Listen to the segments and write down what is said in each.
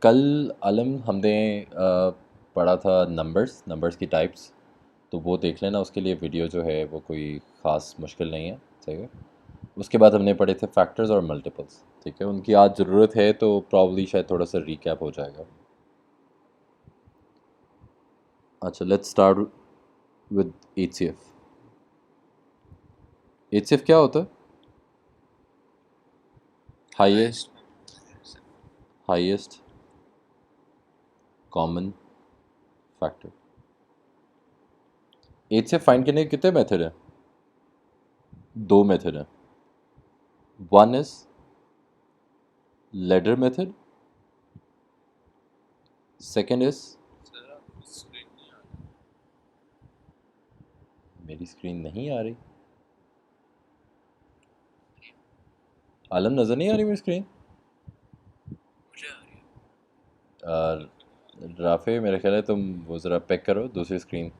कल आलम हमने पढ़ा था नंबर्स की टाइप्स। तो वो देख लेना, उसके लिए वीडियो जो है वो कोई ख़ास मुश्किल नहीं है, सही है। उसके बाद हमने पढ़े थे फैक्टर्स और मल्टीपल्स, ठीक है। उनकी आज ज़रूरत है तो प्रॉब्ली शायद थोड़ा सा रिकैप हो जाएगा। अच्छा, let's start with HCF. HCF क्या होता है? Highest highest common factor. HCF find करने के कितने मेथड हैं? दो मेथड हैं। One is ladder method, second is, मेरी स्क्रीन नहीं आ रही आलम, नज़र नहीं आ रही मेरी स्क्रीन। राफे, मेरा ख्याल है तुम वो ज़रा पैक करो दूसरी स्क्रीन।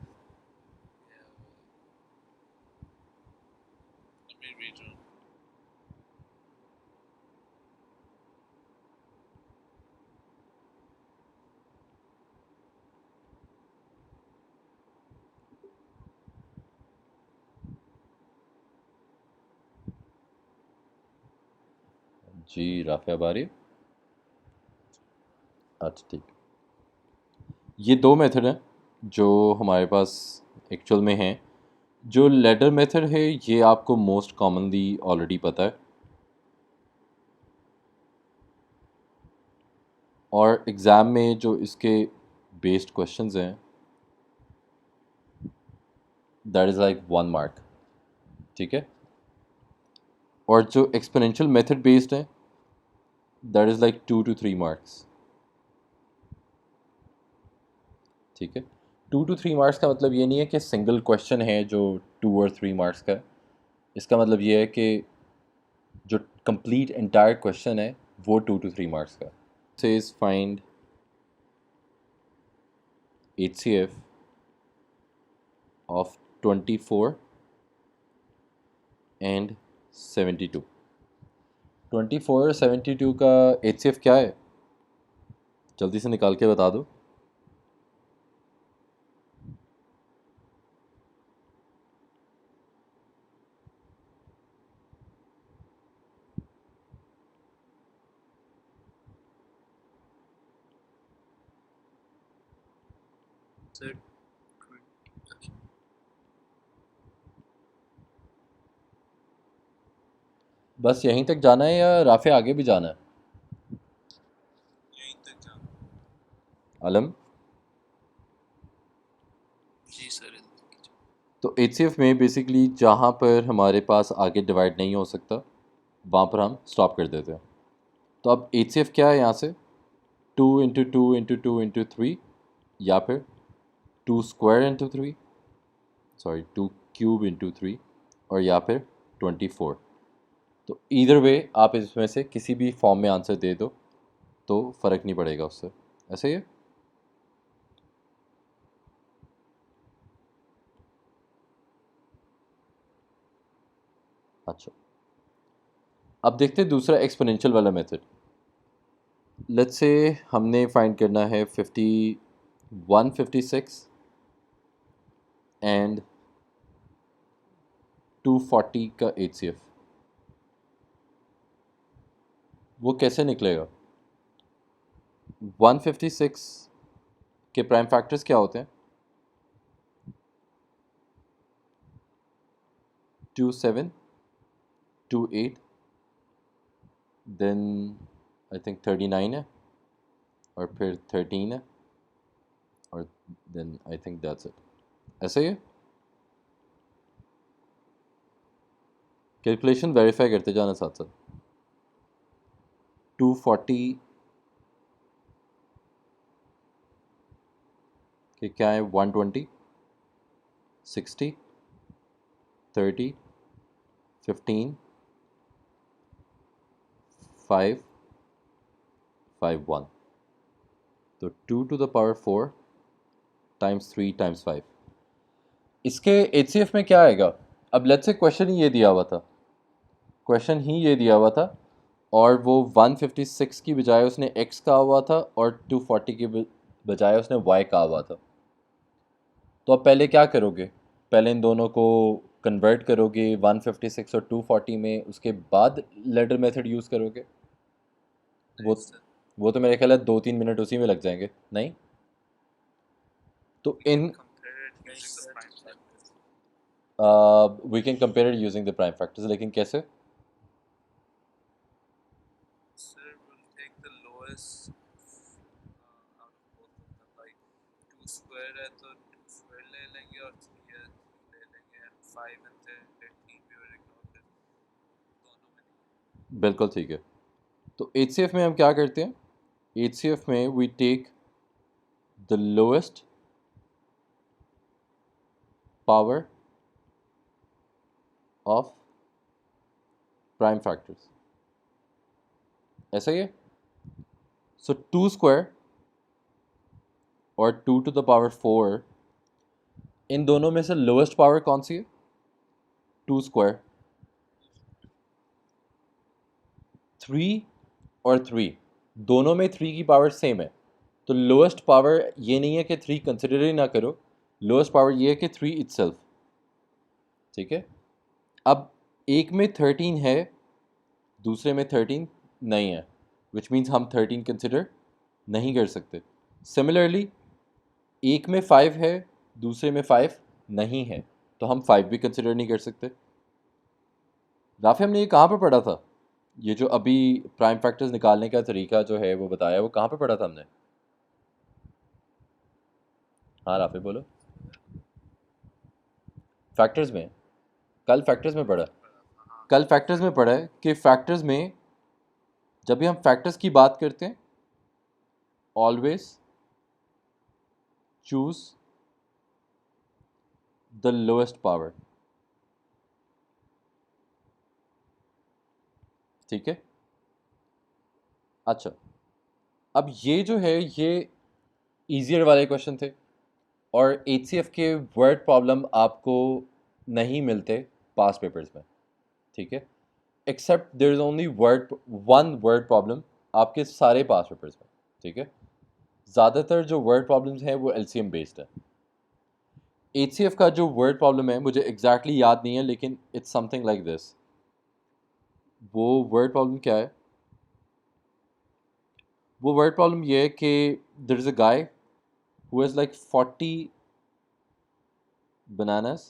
जी राफे, अब आ रही है? अच्छा ठीक। ये दो मेथड हैं जो हमारे पास एक्चुअल में हैं। जो लेडर मेथड है ये आपको मोस्ट कॉमनली ऑलरेडी पता है, और एग्ज़ाम में जो इसके बेस्ड क्वेश्चंस हैं दैट इज़ लाइक 1 मार्क, ठीक है। और जो एक्सपोनेंशियल मेथड बेस्ड है that is like 2 to 3 marks, ठीक है। 2 to 3 मार्क्स का मतलब ये नहीं है कि सिंगल क्वेश्चन है जो 2 और 3 मार्क्स का है। इसका मतलब ये है कि जो कंप्लीट एंटायर क्वेश्चन है वो 2 to 3 मार्क्स का। Says find HCF of 24 and 72। 24 और 72 का HCF क्या है? जल्दी से निकाल के बता दो। बस यहीं तक जाना है या राफे आगे भी जाना है? आलम, जी सर। तो HCF में बेसिकली जहाँ पर हमारे पास आगे डिवाइड नहीं हो सकता वहाँ पर हम स्टॉप कर देते हैं। तो अब HCF क्या है यहाँ से? 2 into 2 into 2 into 3, या फिर 2 square into 3, sorry 2 cube into 3, और या फिर 24। तो ईदर वे आप इसमें से किसी भी फॉर्म में आंसर दे दो तो फ़र्क नहीं पड़ेगा उससे, ऐसे ही है। अच्छा, अब देखते हैं दूसरा एक्सपोनेंशियल वाला मेथड। लेट्स से हमने फाइंड करना है 156 एंड 240 का HCF। वो कैसे निकलेगा? 156 के प्राइम फैक्टर्स क्या होते हैं? 27, 28, देन आई थिंक 39 है, और फिर 13 है, और then I think that's it, ऐसे ही है। कैलकुलेशन वेरीफाई करते जाना साथ साथ। 240 के क्या है? 120, 60, 30, 15, 5, 5, 1। तो 2 to the power 4 times 3 times 5। इसके HCF में क्या आएगा? अब लेट्स से क्वेश्चन ही ये दिया हुआ था और वो 156 की बजाय उसने x कहा हुआ था और 240 की बजाय उसने y कहा हुआ था। तो अब पहले क्या करोगे? पहले इन दोनों को कन्वर्ट करोगे 156 और 240 में, उसके बाद लेडर मेथड यूज़ करोगे। वो वो तो मेरे ख्याल है 2-3 मिनट उसी में लग जाएंगे, नहीं? तो इन we can compare it using the prime factors, लेकिन कैसे? बिल्कुल ठीक है। तो HCF में हम क्या करते हैं? HCF में we take the lowest power of prime factors, ऐसा ही है। सो 2 स्क्वायर और 2 टू द पावर 4, इन दोनों में से लोएस्ट पावर कौन सी है? 2 स्क्वायर। 3 और 3 दोनों में 3 की पावर सेम है, तो लोएस्ट पावर ये नहीं है कि 3 कंसिडर ही ना करो, लोएस्ट पावर ये है कि 3 इटसेल्फ। ठीक है। अब एक में 13 है, दूसरे में 13 नहीं है, विच मीन्स हम 13 कंसिडर नहीं कर सकते। सिमिलरली एक में 5 है, दूसरे में 5 नहीं है, तो हम 5 भी कंसिडर नहीं कर सकते। राफी, हमने ये कहाँ पर पढ़ा था? ये जो अभी प्राइम फैक्टर्स निकालने का तरीका जो है वो बताया, वो कहाँ पे पढ़ा था हमने? हाँ राफी बोलो। फैक्टर्स में। कल फैक्टर्स में पढ़ा। कल फैक्टर्स में पढ़ा है कि फैक्टर्स में जब भी हम फैक्टर्स की बात करते हैं, always choose the lowest power. ठीक है। अच्छा, अब ये जो है ये इजियर वाले क्वेश्चन थे, और HCF के वर्ड प्रॉब्लम आपको नहीं मिलते पास पेपर्स में। ठीक है। Except there is only one word problem आपके सारे पास पेपर्स में। ठीक है। ज़्यादातर जो वर्ड प्रॉब्लम्स हैं वो LCM बेस्ड है। HCF का जो वर्ड प्रॉब्लम है मुझे एग्जैक्टली याद नहीं है, लेकिन इट्स समथिंग लाइक दिस। वो वर्ड प्रॉब्लम क्या है? वो वर्ड प्रॉब्लम ये है कि there is a guy who has like 40 bananas,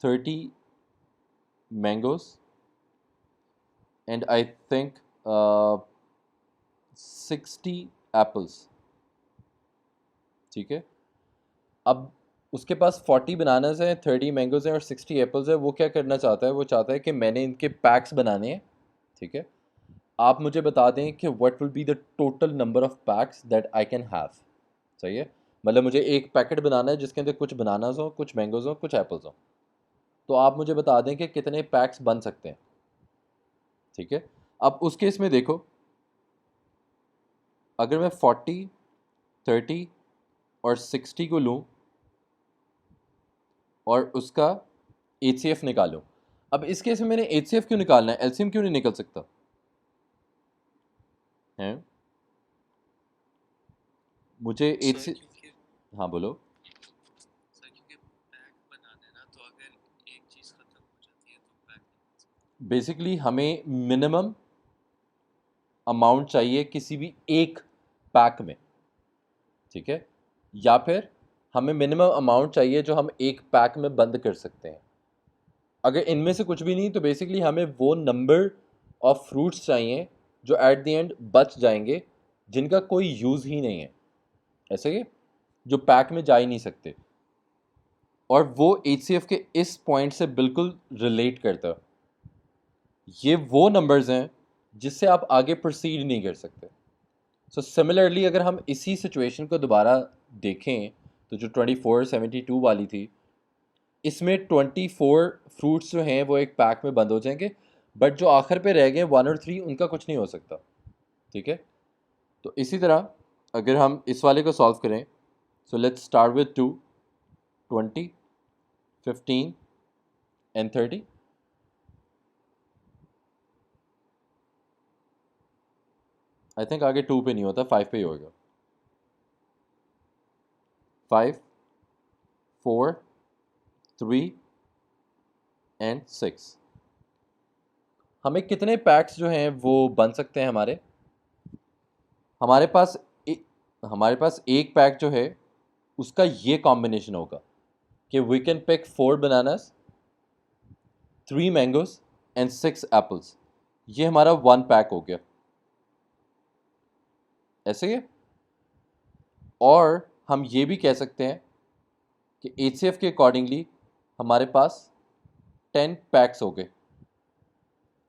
30 mangoes, and I think 60 apples। ठीक है। अब उसके पास 40 बनानास हैं, 30 मैंगोज हैं और 60 एप्पल्स है। वो क्या करना चाहता है? वो चाहता है कि मैंने इनके पैक्स बनाने हैं। ठीक है। आप मुझे बता दें कि what will be the total number of PACS that I can have. सही है। मतलब मुझे एक पैकेट बनाना है जिसके अंदर कुछ बनानास हो, कुछ मैंगोज हो, कुछ एप्पल्स हो। तो आप मुझे बता दें कि कितने पैक्स बन सकते हैं। ठीक है। अब उस केस में देखो, अगर मैं 40, 30 और 60 को लूँ और उसका HCF निकालूं। अब इस केस में मैंने HCF क्यों निकालना है? LCM क्यों नहीं निकल सकता है? मुझे HCF, हाँ बोलो। बेसिकली हमें मिनिमम अमाउंट चाहिए किसी भी एक पैक में। ठीक है। या फिर हमें मिनिमम अमाउंट चाहिए जो हम एक पैक में बंद कर सकते हैं। अगर इनमें से कुछ भी नहीं तो बेसिकली हमें वो नंबर ऑफ फ्रूट्स चाहिए जो एट द एंड बच जाएंगे, जिनका कोई यूज़ ही नहीं है, ऐसे ही जो पैक में जा ही नहीं सकते। और वो HCF के इस पॉइंट से बिल्कुल रिलेट करता है। ये वो नंबर्स हैं जिससे आप आगे प्रोसीड नहीं कर सकते। सो सिमिलरली अगर हम इसी सिचुएशन को दोबारा देखें तो जो 2472 वाली थी, इसमें 24 फ्रूट्स जो हैं वो एक पैक में बंद हो जाएंगे, बट जो आखिर पे रह गए 1 और 3 उनका कुछ नहीं हो सकता। ठीक है। तो इसी तरह अगर हम इस वाले को सॉल्व करें, so let's start with 2, 20, 15 and 30। I think आगे 2 पे नहीं होता, 5 पे ही होगा। 5, 4, 3 एंड 6। हमें कितने पैक्स जो हैं वो बन सकते हैं हमारे? हमारे पास ए, हमारे पास एक पैक जो है उसका ये कॉम्बिनेशन होगा कि we can pick 4 bananas, 3 mangoes and 6 apples. ये हमारा 1 पैक हो गया, ऐसे ही। और हम ये भी कह सकते हैं कि HCF के अकॉर्डिंगली हमारे पास 10 पैक्स हो गए।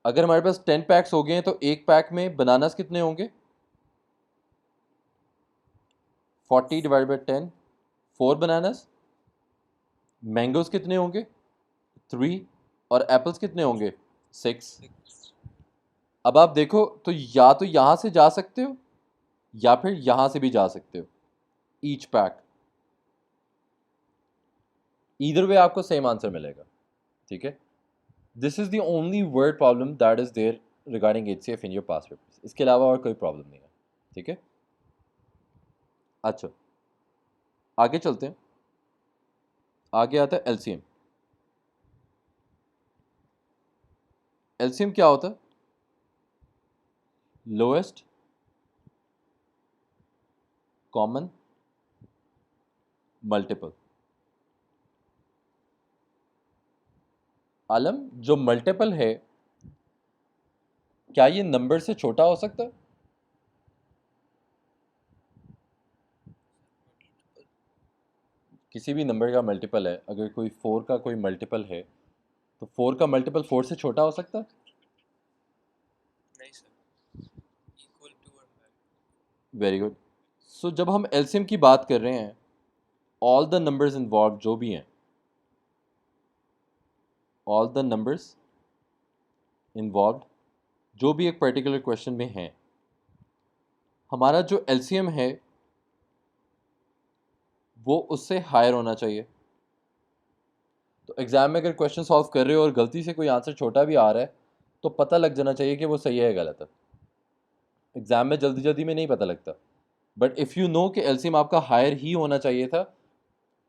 अगर हमारे पास 10 पैक्स हो गए हैं तो एक पैक में बनानास कितने होंगे? 40 डिवाइड बाई 10, 4 बनानास। मैंगोज कितने होंगे? 3। और एप्पल्स कितने होंगे? 6। अब आप देखो तो या तो यहाँ से जा सकते हो या फिर यहाँ से भी जा सकते हो, ईच पैक। ईदर वे आपको सेम आंसर मिलेगा, ठीक है। This is the only word problem that is there regarding HCF in your past papers. इसके अलावा और कोई प्रॉब्लम नहीं है, ठीक है। अच्छा, आगे चलते हैं। आगे आता है LCM। LCM क्या होता है? Lowest common multiple. आलम, जो मल्टीपल है क्या ये नंबर से छोटा हो सकता है? किसी भी नंबर का मल्टीपल है, अगर कोई 4 का कोई मल्टीपल है तो 4 का मल्टीपल 4 से छोटा हो सकता है? नहीं सर, इक्वल टू और वेरी गुड। सो जब हम LCM की बात कर रहे हैं, ऑल द नंबर्स इन्वॉल्व जो भी हैं, ऑल द नंबर्स इन्वॉल्व जो भी एक पर्टिकुलर क्वेश्चन में हैं, हमारा जो LCM है वो उससे हायर होना चाहिए। तो एग्ज़ाम में अगर क्वेश्चन सॉल्व कर रहे हो और गलती से कोई आंसर छोटा भी आ रहा है तो पता लग जाना चाहिए कि वो सही है या गलत है। एग्ज़ाम में जल्दी जल्दी में नहीं पता लगता, बट इफ़ यू नो कि LCM आपका हायर ही होना चाहिए था,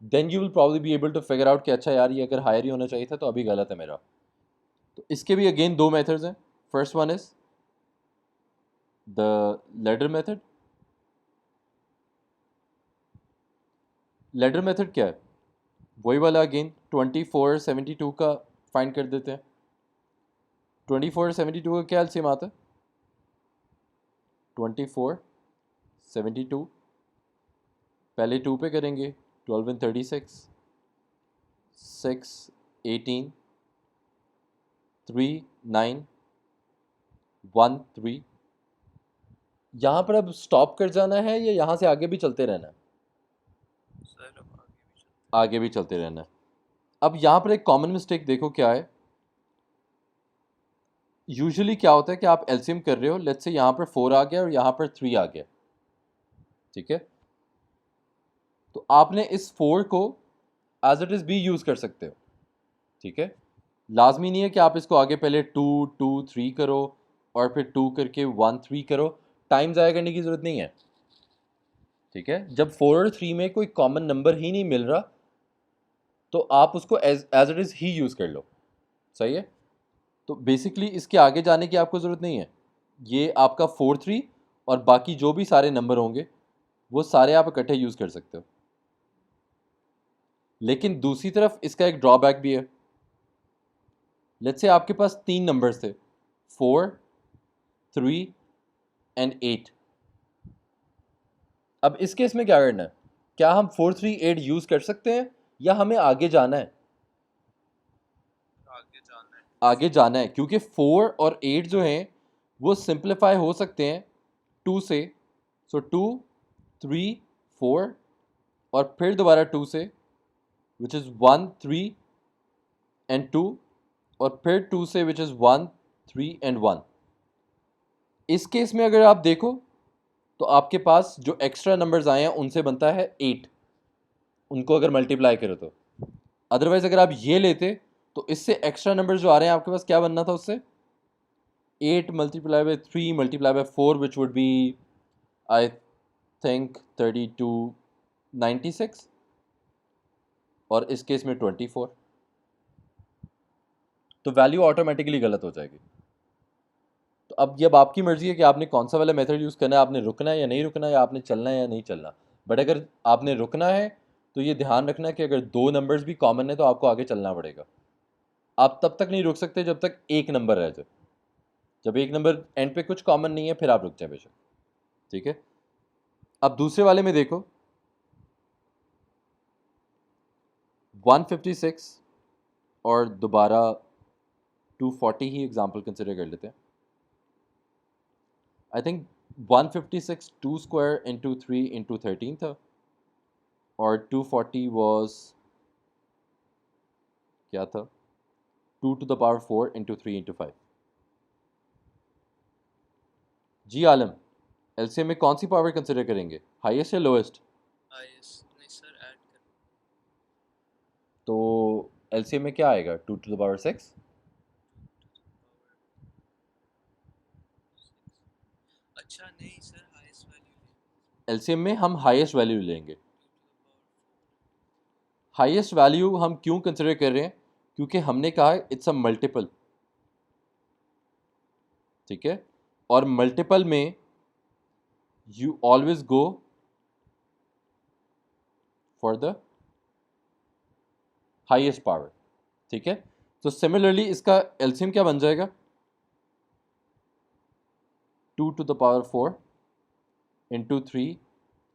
then you will probably be able to figure out कि अच्छा यार ये अगर हायर ही होना चाहिए था तो अभी गलत है मेरा। तो इसके भी अगेन 2 मेथड्स हैं। First one is the ladder method. Ladder method क्या है? वही वाला अगेन 24 72 का फाइंड कर देते हैं। 24 72 का क्या LCM आता है? 24 72 पहले 2 पे करेंगे, 12 एंड 36, 6 18, 3 9, 1 3। यहाँ पर अब स्टॉप कर जाना है या यहाँ से आगे भी चलते रहना है? सर अब आगे आगे भी चलते रहना है। अब यहाँ पर एक कॉमन मिस्टेक देखो क्या है। यूजुअली क्या होता है कि आप LCM कर रहे हो, लेट्स से यहाँ पर 4 आ गया और यहाँ पर 3 आ गया, ठीक है। तो आपने इस 4 को एज इट इज़ भी यूज़ कर सकते हो, ठीक है। लाजमी नहीं है कि आप इसको आगे पहले 2 2 3 करो और फिर 2 करके 1 3 करो। टाइम ज़ाया करने की ज़रूरत नहीं है, ठीक है। जब 4 और 3 में कोई कॉमन नंबर ही नहीं मिल रहा तो आप उसको एज इट इज़ ही यूज़ कर लो, सही है। तो बेसिकली इसके आगे जाने की आपको ज़रूरत नहीं है। ये आपका 4 3 और बाकी जो भी सारे नंबर होंगे वो सारे आप इकट्ठे यूज़ कर सकते हो। लेकिन दूसरी तरफ इसका एक ड्रॉबैक भी है। लेट्स से आपके पास 3 नंबर्स थे, 4 3 एंड 8। अब इस केस में क्या करना है? क्या हम 4 3 8 यूज़ कर सकते हैं या हमें आगे जाना है? आगे जाना है। आगे जाना है, क्योंकि 4 और 8 जो हैं वो सिंप्लीफाई हो सकते हैं 2 से। सो 2 3 4 और फिर दोबारा 2 से, विच इज़ 1 3 एंड 2, और फिर 2 से विच इज़ 1 3 एंड 1। इस केस में अगर आप देखो तो आपके पास जो एक्स्ट्रा नंबर्स आए हैं उनसे बनता है 8, उनको अगर मल्टीप्लाई करो तो। अदरवाइज अगर आप ये लेते तो इससे एक्स्ट्रा नंबर्स जो आ रहे हैं आपके पास क्या बनना था उससे? 8 multiplied by 3 multiplied by 4, which would be, I think, 32, 96, और इस केस में 24, तो वैल्यू ऑटोमेटिकली गलत हो जाएगी। तो अब ये अब आपकी मर्जी है कि आपने कौन सा वाला मेथड यूज़ करना है, आपने रुकना है या नहीं रुकना है, या आपने चलना है या नहीं चलना। बट अगर आपने रुकना है तो ये ध्यान रखना कि अगर दो नंबर्स भी कॉमन है तो आपको आगे चलना पड़ेगा। आप तब तक नहीं रुक सकते जब तक एक नंबर रह जाए। जब एक नंबर एंड पे कुछ कॉमन नहीं है फिर आप रुक जाए बेशक, ठीक है। अब दूसरे वाले में देखो, 156 और दोबारा 240 ही एग्जाम्पल कंसिडर कर लेते हैं। I think 156 2 square into 3 into 13 था, और 240 वॉज क्या था, 2 to the power 4 into 3 into 5। जी आलम, एलसीएम में कौन सी पावर कंसिडर करेंगे, हाईएस्ट या लोएस्ट? हाईएस्ट नहीं सर, ऐड कर तो एलसीएम में क्या आएगा, 2 to the power 6। अच्छा नहीं सर, हाईएस्ट वैल्यू ले एलसीएम में हम हाईएस्ट वैल्यू लेंगे। 2 to the power highest value हम क्यों कंसिडर कर रहे हैं, क्योंकि हमने कहा इट्स अ मल्टीपल, ठीक है, और मल्टीपल में you always go for the highest power, ठीक है। तो सिमिलरली इसका एलसीएम क्या बन जाएगा, 2 to the power 4 into 3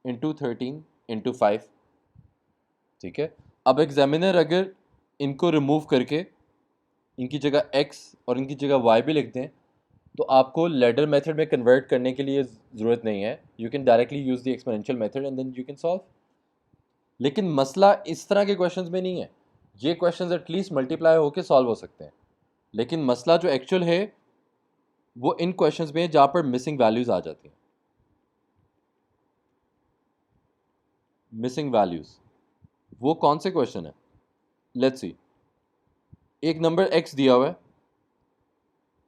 into 13 into 5, ठीक है। अब एग्जामिनर अगर इनको रिमूव करके इनकी जगह x और इनकी जगह y भी लिख दें तो आपको लैडर मेथड में कन्वर्ट करने के लिए ज़रूरत नहीं है। You can directly use the exponential method and then you can solve. लेकिन मसला इस तरह के क्वेश्चंस में नहीं है, ये क्वेश्चंस एटलीस्ट मल्टीप्लाई होकर सॉल्व हो सकते हैं। लेकिन मसला जो एक्चुअल है वो इन क्वेश्चंस में है जहाँ पर मिसिंग वैल्यूज़ आ जाती हैं। मिसिंग वैल्यूज़ वो कौन से क्वेश्चन है, लेट्स सी। एक नंबर x दिया हुआ है,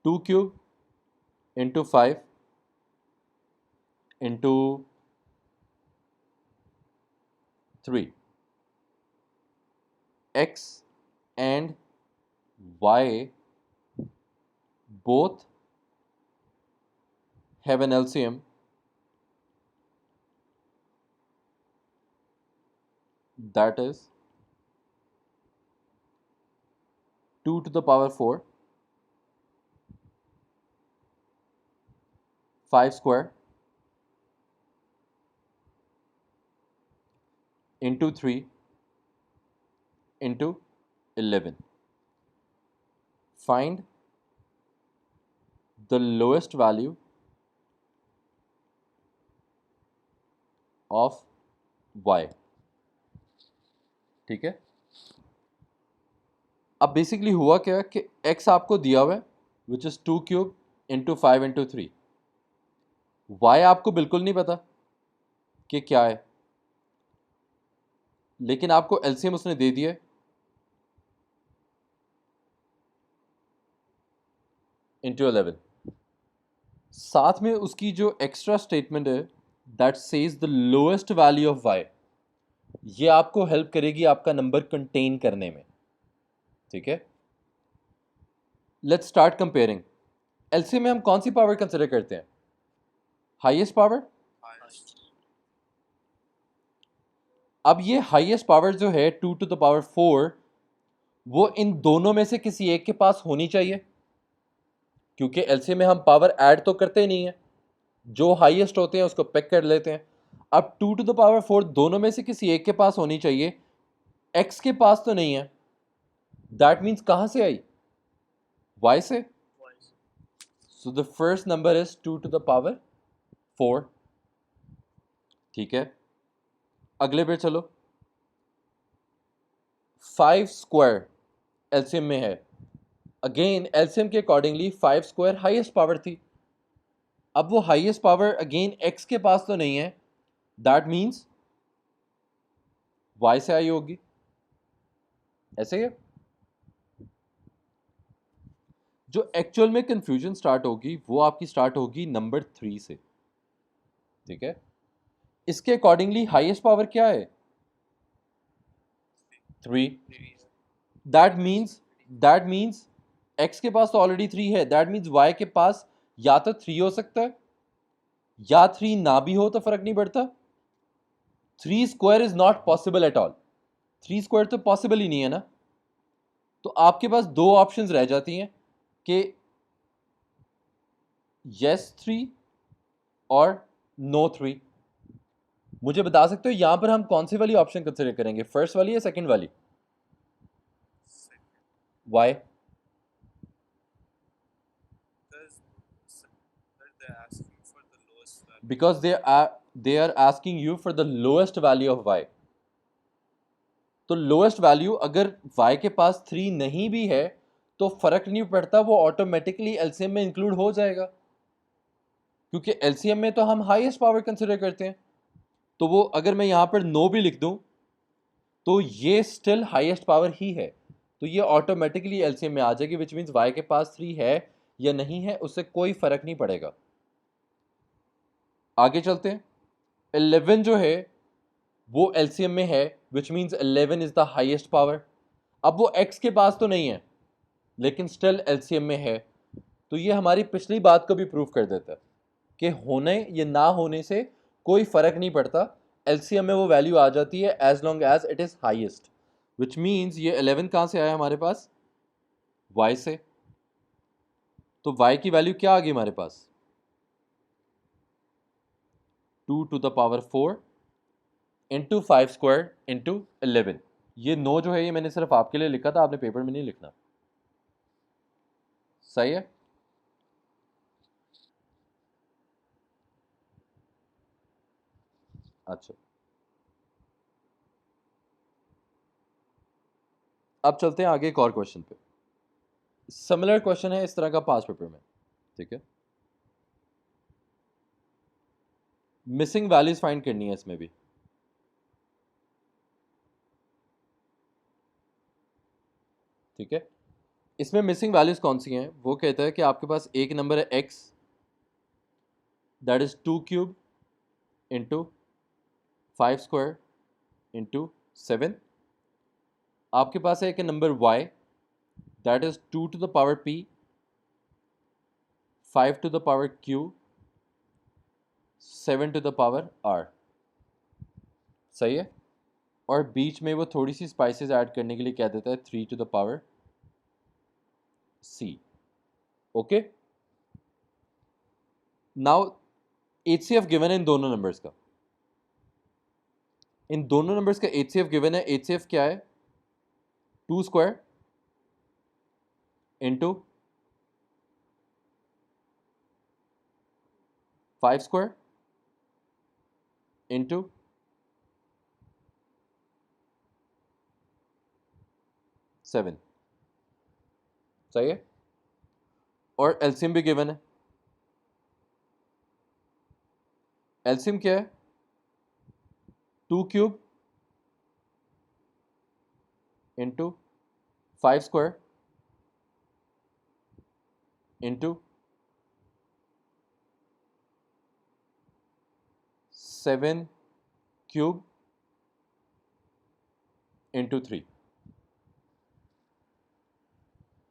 2 cube into 5 into 3, x and y both have an LCM that is 2 to the power 4, 5 square into 3 into 11. Find the lowest value of y, ठीक है। अब बेसिकली हुआ क्या कि x आपको दिया हुआ है which is 2 cube into 5 into 3, y आपको बिल्कुल नहीं पता कि क्या है, लेकिन आपको एलसीएम उसने दे दिया है इंटू 11। साथ में उसकी जो एक्स्ट्रा स्टेटमेंट है that says the lowest value of y, ये आपको हेल्प करेगी आपका नंबर कंटेन करने में, ठीक है। Let's start comparing. एलसीएम में हम कौन सी पावर कंसिडर करते हैं, हाईएस्ट पावर। हाईएस्ट। अब ये हाईएस्ट पावर जो है 2 to the power 4, वो इन दोनों में से किसी एक के पास होनी चाहिए, क्योंकि एलसीएम में हम पावर ऐड तो करते ही नहीं है, जो हाईएस्ट होते हैं उसको पिक कर लेते हैं। अब 2 to the power 4 दोनों में से किसी एक के पास होनी चाहिए, एक्स के पास तो नहीं है, दैट मीन्स कहाँ से आई, वाई से। So the first number is 2 to the power 4, ठीक है। अगले पे चलो, 5 स्क्वायर एलसीएम में है, अगेन एलसीएम के अकॉर्डिंगली 5 स्क्वायर हाईएस्ट पावर थी। अब वो हाईएस्ट पावर अगेन एक्स के पास तो नहीं है, दैट मीन्स वाई से आई होगी, ऐसे ही है। जो एक्चुअल में कंफ्यूजन स्टार्ट होगी वो आपकी स्टार्ट होगी नंबर 3 से, ठीक है। इसके अकॉर्डिंगली हाईएस्ट पावर क्या है? 3। दैट मीन्स x के पास तो ऑलरेडी 3 है, दैट मीन्स y के पास या तो 3 हो सकता है या 3 ना भी हो तो फर्क नहीं पड़ता। 3 square is not possible at all, 3 square तो पॉसिबल ही नहीं है ना। तो आपके पास दो ऑप्शंस रह जाती हैं कि यस 3 और नो 3। मुझे बता सकते हो यहां पर हम कौन सी वाली ऑप्शन कंसिडर करेंगे, फर्स्ट वाली या सेकंड वाली? Why? Because they are asking you for the lowest value of y। तो लोएस्ट वैल्यू अगर y के पास 3 नहीं भी है तो फर्क नहीं पड़ता, वो ऑटोमेटिकली एलसीएम में इंक्लूड हो जाएगा, क्योंकि एलसीएम में तो हम हाईएस्ट पावर कंसिडर करते हैं। तो वो अगर मैं यहां पर नो भी लिख दूं तो ये स्टिल हाईएस्ट पावर ही है, तो ये ऑटोमेटिकली एलसीएम में आ जाएगी, विच मीन्स y के पास 3 है या नहीं है उससे कोई फर्क नहीं पड़ेगा। आगे चलते हैं। 11 जो है वो एलसीएम में है, which means 11 is the highest power. अब वो x के पास तो नहीं है लेकिन स्टिल एलसीएम में है, तो ये हमारी पिछली बात को भी प्रूव कर देता है कि होने या ना होने से कोई फर्क नहीं पड़ता, एलसीएम में वो वैल्यू आ जाती है as long as it is highest. Which means ये 11 कहां से आया हमारे पास? y से। तो y की वैल्यू क्या आ गई हमारे पास? 2 to the power 4 into 5 square into 11। ये 9 जो है ये मैंने सिर्फ आपके लिए लिखा था, आपने पेपर में नहीं लिखना, सही है। अच्छा, अब चलते हैं आगे एक और क्वेश्चन पे। सिमिलर क्वेश्चन है इस तरह का पास पेपर में, ठीक है। मिसिंग वैल्यूज फाइंड करनी है इसमें भी, ठीक है। इसमें मिसिंग वैल्यूज कौन सी हैं? वो कहता है कि आपके पास एक नंबर है x, that is 2 cube into 5 square into 7। आपके पास है एक number y, that is 2 to the power p, 5 to the power q, 7 to the power r, सही है। और बीच में वो थोड़ी सी स्पाइसेस ऐड करने के लिए कह देता है 3 to the power c। Okay, now HCF given है इन दोनों नंबर्स का, इन दोनों नंबर्स का HCF गिवन है। HCF क्या है? 2 स्क्वायर इंटू 5 स्क्वायर इंटू 7, सही है। और एलसीएम भी गिवन है। एलसीएम क्या है? 2 cube into 5 square into 7 cube into 3।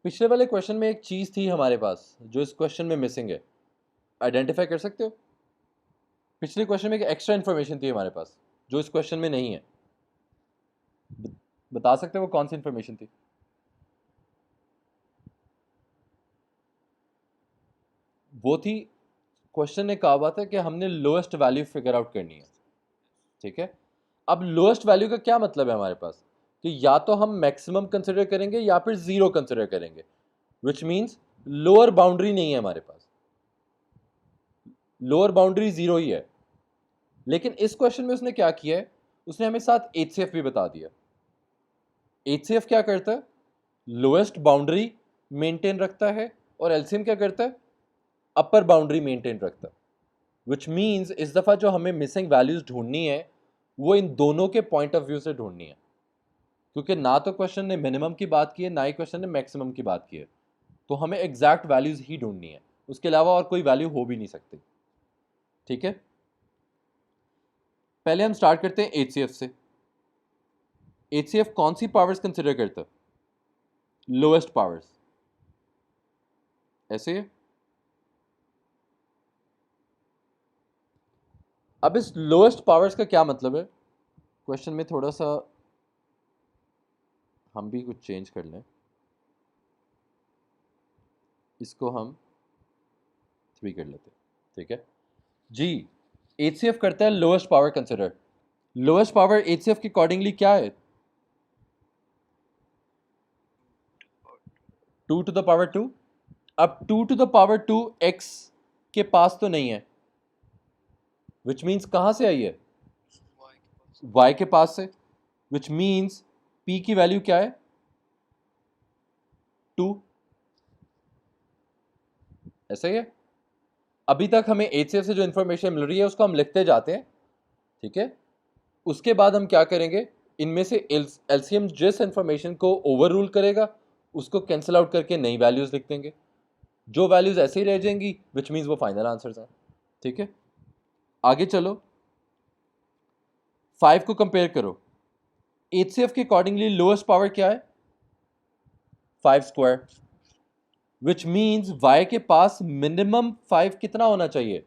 पिछले वाले क्वेश्चन में एक चीज़ थी हमारे पास जो इस क्वेश्चन में मिसिंग है, आइडेंटिफाई कर सकते हो? पिछले क्वेश्चन में एक एक्स्ट्रा इन्फॉर्मेशन थी हमारे पास जो इस क्वेश्चन में नहीं है, बता सकते हो वो कौन सी इन्फॉर्मेशन थी? वो थी, क्वेश्चन ने कहा हुआ था कि हमने लोएस्ट वैल्यू फिगर आउट करनी है, ठीक है। अब लोएस्ट वैल्यू का क्या मतलब है हमारे पास? कि या तो हम मैक्सिमम कंसिडर करेंगे या फिर जीरो कंसिडर करेंगे, विच मीन्स लोअर बाउंड्री नहीं है हमारे पास, लोअर बाउंड्री जीरो ही है। लेकिन इस क्वेश्चन में उसने क्या किया है, उसने हमें साथ HCF भी बता दिया। HCF क्या करता है? लोएस्ट बाउंड्री मेंटेन रखता है, और एलसीएम क्या करता है? अपर बाउंड्री मेंटेन रखता है। विच मीन्स इस दफ़ा जो हमें मिसिंग वैल्यूज ढूंढनी है वो इन दोनों के पॉइंट ऑफ व्यू से ढूंढनी है, क्योंकि ना तो क्वेश्चन ने मिनिमम की बात की है ना ही क्वेश्चन ने मैक्सिमम की बात की है। तो हमें एग्जैक्ट वैल्यूज़ ही ढूंढनी है, उसके अलावा और कोई वैल्यू हो भी नहीं सकती। ठीक है, पहले हम स्टार्ट करते हैं एचसीएफ से। एचसीएफ कौन सी पावर्स कंसिडर करता है? लोएस्ट पावर्स, ऐसे है। अब इस लोएस्ट पावर्स का क्या मतलब है? क्वेश्चन में थोड़ा सा हम भी कुछ चेंज कर लें, इसको हम 3 कर लेते हैं। ठीक है जी, एचसीएफ करता है lowest power consider. Lowest power HCF के अकॉर्डिंगली क्या है? 2 टू द पावर 2। अब 2 टू द पावर 2 एक्स के पास तो नहीं है, विच मीन्स कहां से आई है? y के पास से, विच मीन्स p की वैल्यू क्या है? 2। ऐसा ही है। अभी तक हमें एचसीएफ से जो इंफॉर्मेशन मिल रही है उसको हम लिखते जाते हैं। ठीक है, उसके बाद हम क्या करेंगे, इनमें से एलसीएम जिस इंफॉर्मेशन को ओवर रूल करेगा उसको कैंसिल आउट करके नई वैल्यूज लिख देंगे। जो वैल्यूज ऐसे ही रह जाएंगी विच मीन्स वो फाइनल आंसर्स हैं। ठीक है, आगे चलो, 5 को कंपेयर करो। एचसीएफ के अकॉर्डिंगली लोएस्ट पावर क्या है? 5 स्क्वायर, विच मीन्स y के पास मिनिमम 5 कितना होना चाहिए?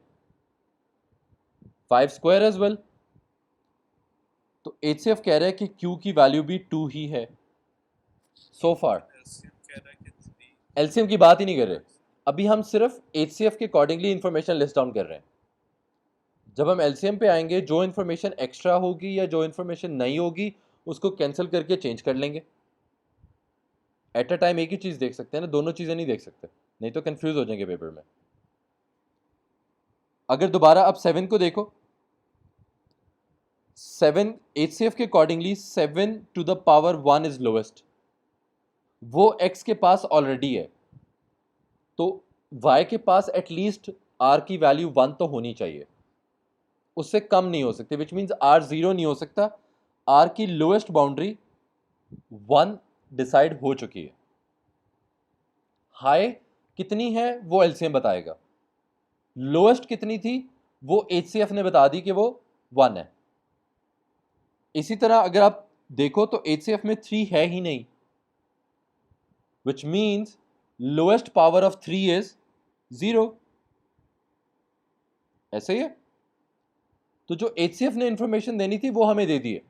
5 स्क्वायर एज वेल। तो एचसीएफ कह रहा है कि q की वैल्यू भी 2 ही है सो फार। एलसीएम की बात ही नहीं कर रहे, अभी हम सिर्फ एचसीएफ के अकॉर्डिंगली इंफॉर्मेशन लिस्ट डाउन कर रहे हैं। जब हम एलसीएम पे आएंगे, जो इंफॉर्मेशन एक्स्ट्रा होगी या जो इंफॉर्मेशन नहीं होगी उसको कैंसिल करके चेंज कर लेंगे। एट अ टाइम एक ही चीज देख सकते हैं ना, दोनों चीजें नहीं देख सकते, नहीं तो कंफ्यूज हो जाएंगे पेपर में। अगर दोबारा अब 7 को देखो, 7 एचसीएफ के accordingly 7 to the power 1 is lowest, वो x के पास ऑलरेडी है, तो y के पास एटलीस्ट r की वैल्यू 1 तो होनी चाहिए, उससे कम नहीं हो सकती, विच मीन्स r 0 नहीं हो सकता। r की लोएस्ट बाउंड्री 1 डिसाइड हो चुकी है। हाई कितनी है वो एलसीएम बताएगा, लोएस्ट कितनी थी वो एचसीएफ ने बता दी कि वो 1 है। इसी तरह अगर आप देखो तो एचसीएफ में 3 है ही नहीं, which means lowest power of 3 is 0। ऐसे ही है। तो जो एचसीएफ ने इंफॉर्मेशन देनी थी वो हमें दे दी है।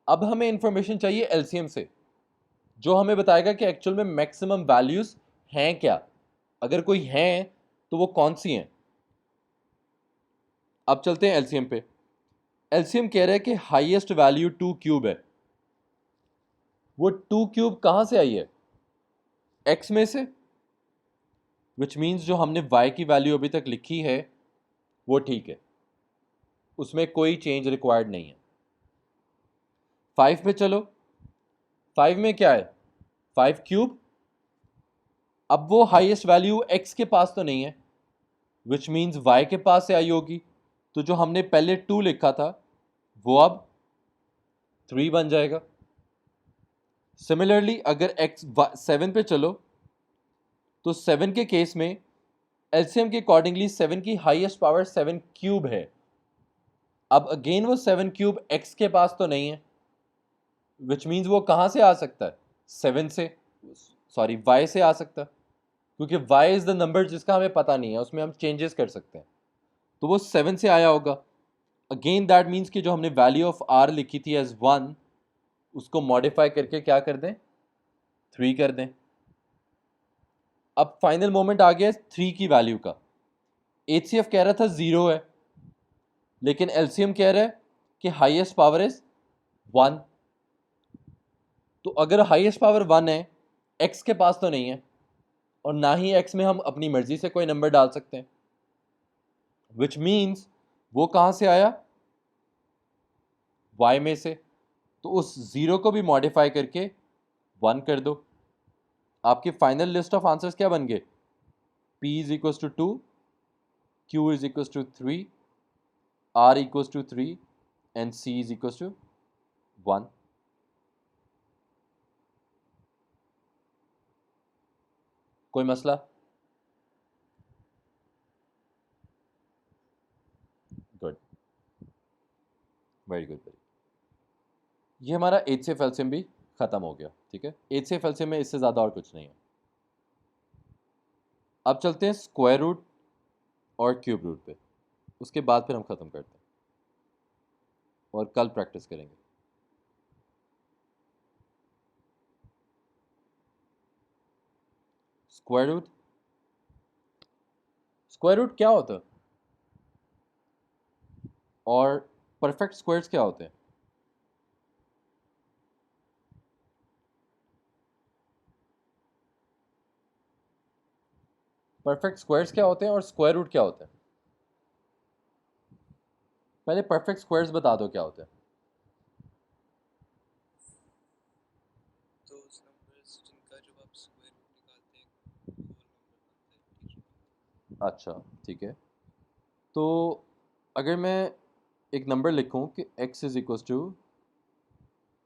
अब हमें इंफॉर्मेशन चाहिए एलसीएम से, जो हमें बताएगा कि एक्चुअल में मैक्सिमम वैल्यूज हैं क्या, अगर कोई हैं तो वो कौन सी हैं। अब चलते हैं एलसीएम पे। एलसीएम कह रहा है कि हाईएस्ट वैल्यू 2 क्यूब है। वो 2 क्यूब कहां से आई है? एक्स में से, विच मीन्स जो हमने y की वैल्यू अभी तक लिखी है वो ठीक है, उसमें कोई चेंज रिक्वायर्ड नहीं है। 5 पे चलो, 5 में क्या है? 5 क्यूब। अब वो हाईएस्ट वैल्यू x के पास तो नहीं है, विच मीन्स y के पास से आई होगी, तो जो हमने पहले 2 लिखा था वो अब 3 बन जाएगा। सिमिलरली अगर x 7 पे चलो, तो 7 के केस में एलसीएम के अकॉर्डिंगली 7 की हाईएस्ट पावर 7 क्यूब है। अब अगेन वो 7 क्यूब x के पास तो नहीं है, विच मीन्स वो कहां से आ सकता है? 7 से, सॉरी y से आ सकता है, क्योंकि y इज द नंबर जिसका हमें पता नहीं है, उसमें हम चेंजेस कर सकते हैं, तो वो 7 से आया होगा। अगेन दैट मीन्स कि जो हमने वैल्यू ऑफ r लिखी थी एज 1, उसको मॉडिफाई करके क्या कर दें? 3 कर दें। अब फाइनल मोमेंट आ गया 3 की वैल्यू का। एचसीएफ कह रहा था 0 है, लेकिन एलसीएम कह रहा है कि हाईएस्ट पावर इज 1। तो अगर हाईएस्ट पावर 1 है, x के पास तो नहीं है, और ना ही x में हम अपनी मर्जी से कोई नंबर डाल सकते हैं, विच मीन्स वो कहां से आया? y में से। तो उस 0 को भी मॉडिफाई करके 1 कर दो। आपके फाइनल लिस्ट ऑफ आंसर्स क्या बन गए? p is equal to 2, q is equal to 3, r equal to 3 and c is equal to 1। कोई मसला? Good, very good, very. ये हमारा एच से एल्सियम भी ख़त्म हो गया, ठीक है। एच से एल्सियम में इससे ज़्यादा और कुछ नहीं है। अब चलते हैं स्क्वायर रूट और क्यूब रूट पे, उसके बाद फिर हम ख़त्म करते हैं और कल प्रैक्टिस करेंगे। स्क्वायर रूट, स्क्वायर रूट क्या होता है और परफेक्ट स्क्वायर्स क्या होते हैं? परफेक्ट स्क्वायर्स क्या होते हैं और स्क्वायर रूट क्या होता है? पहले परफेक्ट स्क्वायर्स बता दो क्या होते हैं। those numbers जिनका जब आप स्क्वायर रूट निकालते हैं होल नंबर बनता है इंटीजर। अच्छा, ठीक है। तो अगर मैं एक नंबर लिखूं कि x is equals to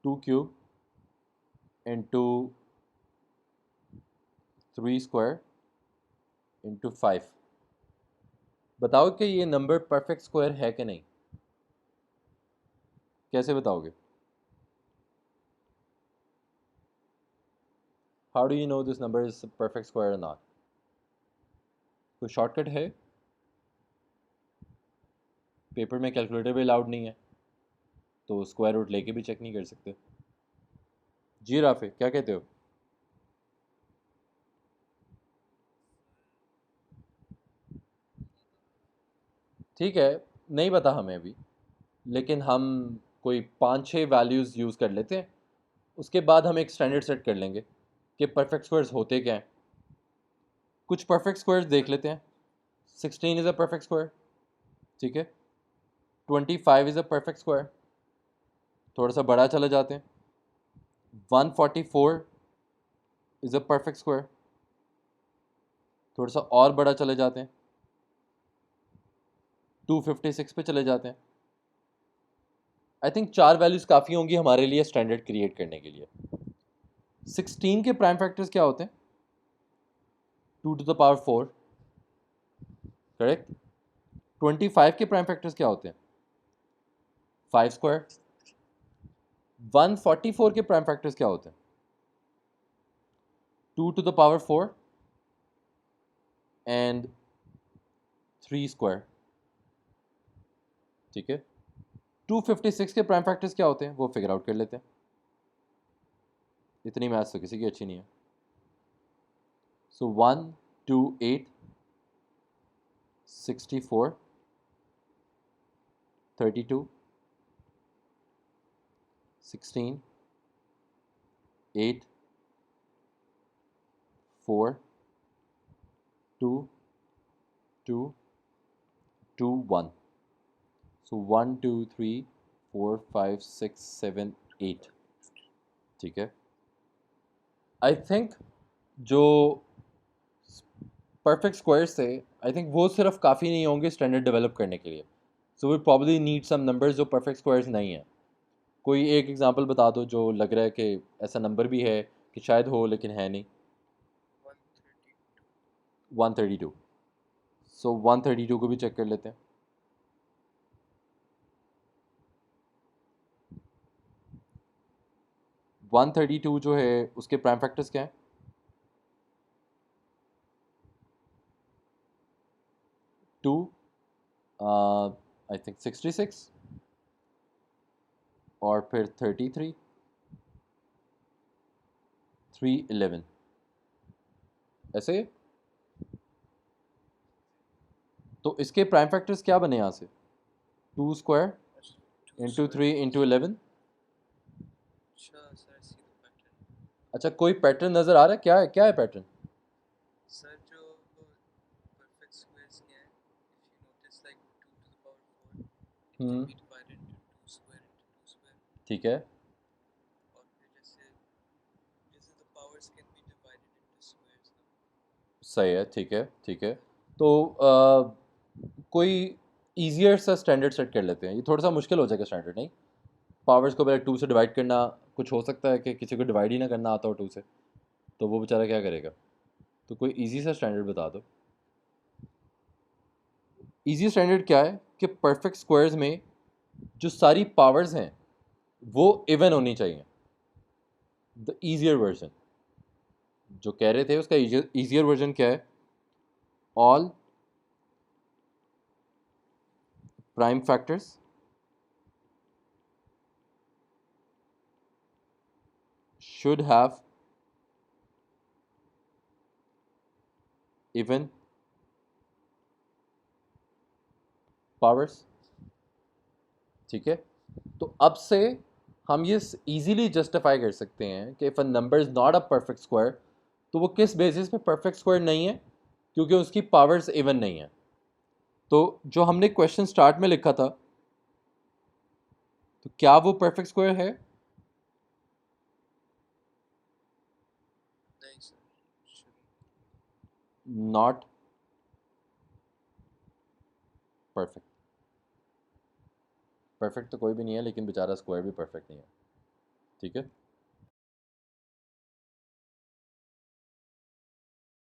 2 cube into 3 square into 5, बताओ कि ये नंबर परफेक्ट स्क्वायर है कि नहीं? कैसे बताओगे? How do you know this number is perfect square और नॉट? कोई शॉर्टकट है? पेपर में कैलकुलेटर भी अलाउड नहीं है, तो स्क्वायर रूट लेके भी चेक नहीं कर सकते। जी राफे, क्या कहते हो? ठीक है, नहीं पता हमें अभी, लेकिन हम कोई 5-6 वैल्यूज़ यूज़ कर लेते हैं, उसके बाद हम एक स्टैंडर्ड सेट कर लेंगे कि परफेक्ट स्क्वायर्स होते क्या हैं। कुछ परफेक्ट स्क्वायर्स देख लेते हैं। 16 इज़ अ परफेक्ट स्क्वायर, ठीक है। 25 इज़ अ परफेक्ट स्क्वायर, थोड़ा सा बड़ा चले जाते हैं। 144 इज़ अ परफेक्ट स्क्वायर, थोड़ा सा और बड़ा चले जाते हैं। 256 पे चले जाते हैं। आई थिंक 4 वैल्यूज़ काफ़ी होंगी हमारे लिए स्टैंडर्ड क्रिएट करने के लिए। 16 के प्राइम फैक्टर्स क्या होते हैं? 2 to the power 4, करेक्ट। 25 के प्राइम फैक्टर्स क्या होते हैं? 5 स्क्वायर। 144 के प्राइम फैक्टर्स क्या होते हैं? 2 to the power 4 and 3 square, ठीक है। 256 के प्राइम फैक्टर्स क्या होते हैं वो फिगर आउट कर लेते हैं। इतनी मैथ्स तो किसी की अच्छी नहीं है। सो 1, 2, 8, 64, 32, 16, 8, 4, 2, 2, 2, 1। सो 1, 2, 3, 4, 5, 6, 7, 8, ठीक है। आई थिंक जो परफेक्ट स्क्वायर्स थे, आई थिंक वो सिर्फ काफ़ी नहीं होंगे स्टैंडर्ड डेवलप करने के लिए। So we probably need some numbers जो परफेक्ट स्क्वायर्स नहीं हैं। कोई एक एग्जांपल बता दो जो लग रहा है कि ऐसा नंबर भी है कि शायद हो लेकिन है नहीं। 132 132, सो 132 को भी चेक कर लेते हैं। 132 जो है उसके प्राइम फैक्टर्स क्या हैं? 2, आई थिंक 66 और फिर 33, 311, ऐसे। तो इसके प्राइम फैक्टर्स क्या बने यहाँ से? 2 स्क्वायर 2 इंटू square 3 इंटू 11। अच्छा sir I see the pattern. अच्छा, कोई पैटर्न नज़र आ रहा है? क्या है पैटर्न? सर जो परफेक्ट स्क्वायर्स के हैं if you notice like 2 to the power 4 it can be divided into 2 square into 2 square ठीक है, और फिर जैसे जैसे the powers can be divided into squares ना। सही है, ठीक है, ठीक है। तो कोई ईजियर सा स्टैंडर्ड सेट कर लेते हैं। ये थोड़ा सा मुश्किल हो जाएगा स्टैंडर्ड, नहीं? पावर्स को पहले 2 से डिवाइड करना, कुछ हो सकता है कि किसी को डिवाइड ही ना करना आता हो 2 से, तो वो बेचारा क्या करेगा? तो कोई इजी सा स्टैंडर्ड बता दो। इजी स्टैंडर्ड क्या है कि परफेक्ट स्क्वायर्स में जो सारी पावर्स हैं वो इवन होनी चाहिए। द ईजियर वर्जन जो कह रहे थे उसका ईजियर वर्जन क्या है? All prime factors should have even powers। ठीक है, तो अब से हम ये इजीली जस्टिफाई कर सकते हैं कि if a number is not a perfect square तो वो किस बेसिस पे परफेक्ट स्क्वायर नहीं है, क्योंकि उसकी पावर्स इवन नहीं है। तो जो हमने क्वेश्चन स्टार्ट में लिखा था, तो क्या वो परफेक्ट स्क्वायर है? नहीं sir, shouldn't. Not perfect. Perfect तो कोई भी नहीं है, लेकिन बेचारा स्क्वायर भी परफेक्ट नहीं है। ठीक है।